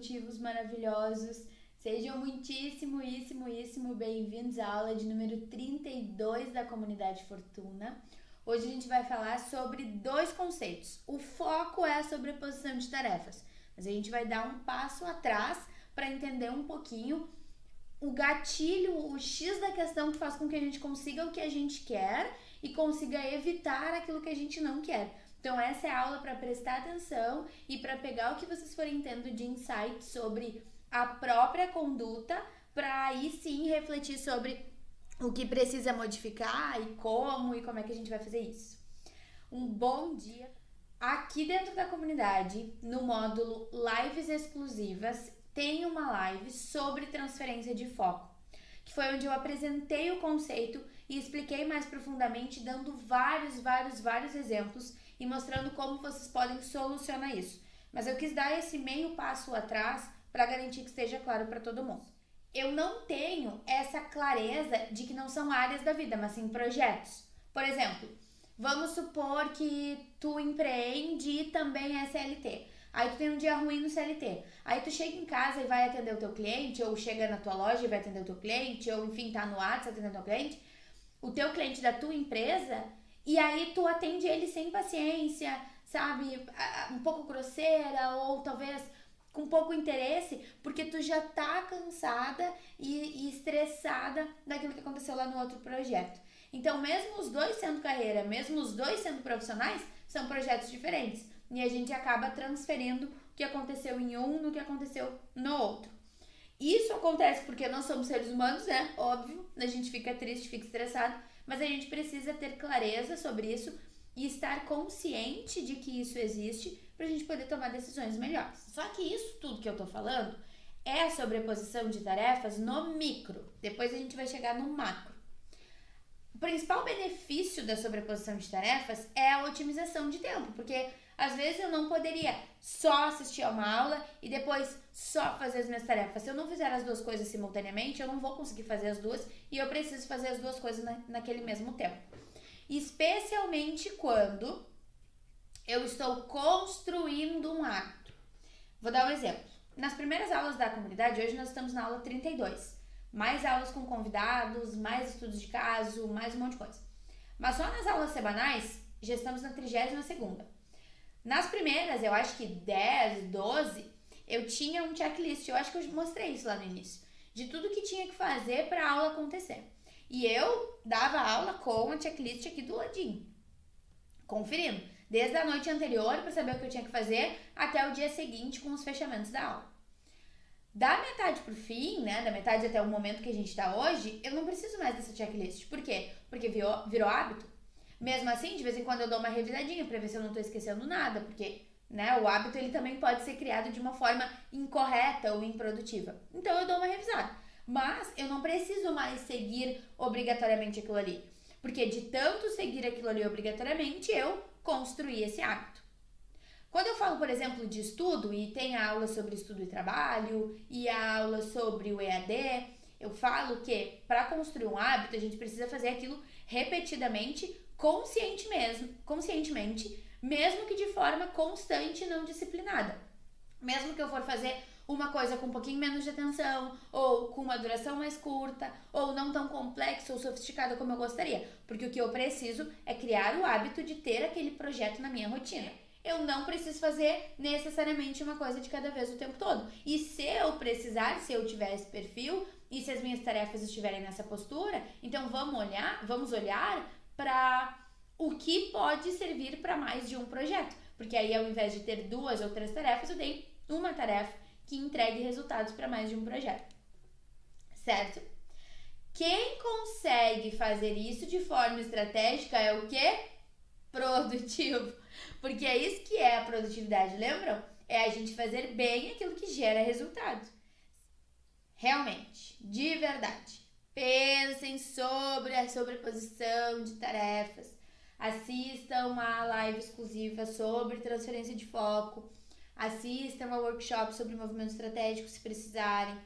produtivos, maravilhosos. Sejam muitíssimo bem-vindos à aula de número 32 da Comunidade Fortuna. Hoje a gente vai falar sobre dois conceitos. O foco é a sobreposição de tarefas, mas a gente vai dar um passo atrás para entender um pouquinho o gatilho, o X da questão que faz com que a gente consiga o que a gente quer e consiga evitar aquilo que a gente não quer. Então essa é a aula para prestar atenção e para pegar o que vocês forem tendo de insight sobre a própria conduta, para aí sim refletir sobre o que precisa modificar e como é que a gente vai fazer isso. Um bom dia! Aqui dentro da comunidade, no módulo Lives Exclusivas, tem uma live sobre transferência de foco, que foi onde eu apresentei o conceito e expliquei mais profundamente, dando vários exemplos e mostrando como vocês podem solucionar isso. Mas eu quis dar esse meio passo atrás para garantir que esteja claro para todo mundo. Eu não tenho essa clareza de que não são áreas da vida, mas sim projetos. Por exemplo, vamos supor que tu empreende e também é CLT. Aí tu tem um dia ruim no CLT. Aí tu chega em casa e vai atender o teu cliente, ou chega na tua loja e vai atender o teu cliente, ou enfim, tá no WhatsApp atendendo o teu cliente, da tua empresa, e aí tu atende ele sem paciência, sabe? Um pouco grosseira, ou talvez com pouco interesse, porque tu já tá cansada e estressada daquilo que aconteceu lá no outro projeto. Então, mesmo os dois sendo carreira, mesmo os dois sendo profissionais, são projetos diferentes. E a gente acaba transferindo o que aconteceu em um no que aconteceu no outro. Isso acontece porque nós somos seres humanos, né? Óbvio, a gente fica triste, fica estressado, mas a gente precisa ter clareza sobre isso e estar consciente de que isso existe pra gente poder tomar decisões melhores. Só que isso tudo que eu tô falando é a sobreposição de tarefas no micro. Depois a gente vai chegar no macro. O principal benefício da sobreposição de tarefas é a otimização de tempo, porque às vezes eu não poderia só assistir a uma aula e depois só fazer as minhas tarefas. Se eu não fizer as duas coisas simultaneamente, eu não vou conseguir fazer as duas e eu preciso fazer as duas coisas naquele mesmo tempo. Especialmente quando eu estou construindo um hábito. Vou dar um exemplo. Nas primeiras aulas da comunidade, hoje nós estamos na aula 32. Mais aulas com convidados, mais estudos de caso, mais um monte de coisa. Mas só nas aulas semanais, já estamos na 32ª. Nas primeiras, eu acho que 10, 12, eu tinha um checklist, eu acho que eu mostrei isso lá no início, de tudo que tinha que fazer para a aula acontecer. E eu dava aula com a checklist aqui do ladinho, conferindo, desde a noite anterior para saber o que eu tinha que fazer até o dia seguinte com os fechamentos da aula. Da metade pro fim, né, da metade até o momento que a gente tá hoje, eu não preciso mais dessa checklist. Por quê? Porque virou hábito. Mesmo assim, de vez em quando eu dou uma revisadinha pra ver se eu não tô esquecendo nada, porque, né, o hábito ele também pode ser criado de uma forma incorreta ou improdutiva. Então eu dou uma revisada. Mas eu não preciso mais seguir obrigatoriamente aquilo ali. Porque de tanto seguir aquilo ali obrigatoriamente, eu construí esse hábito. Quando eu falo, por exemplo, de estudo, e tem a aula sobre estudo e trabalho, e a aula sobre o EAD, eu falo que para construir um hábito, a gente precisa fazer aquilo repetidamente, conscientemente, mesmo que de forma constante e não disciplinada. Mesmo que eu for fazer uma coisa com um pouquinho menos de atenção, ou com uma duração mais curta, ou não tão complexa ou sofisticada como eu gostaria. Porque o que eu preciso é criar o hábito de ter aquele projeto na minha rotina. Eu não preciso fazer necessariamente uma coisa de cada vez o tempo todo. E se eu precisar, se eu tiver esse perfil e se as minhas tarefas estiverem nessa postura, então vamos olhar para o que pode servir para mais de um projeto. Porque aí, ao invés de ter 2 ou 3 tarefas, eu dei uma tarefa que entregue resultados para mais de um projeto. Certo? Quem consegue fazer isso de forma estratégica é o quê? Produtivo. Porque é isso que é a produtividade, lembram? É a gente fazer bem aquilo que gera resultado. Realmente, de verdade, pensem sobre a sobreposição de tarefas. Assistam a live exclusiva sobre transferência de foco. Assistam ao workshop sobre movimento estratégico se precisarem.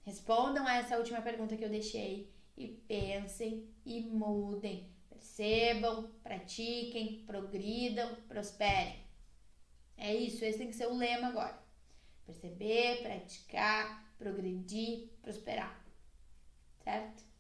Respondam a essa última pergunta que eu deixei e pensem e mudem. Percebam, pratiquem, progridam, prosperem. É isso, esse tem que ser o lema agora. Perceber, praticar, progredir, prosperar. Certo?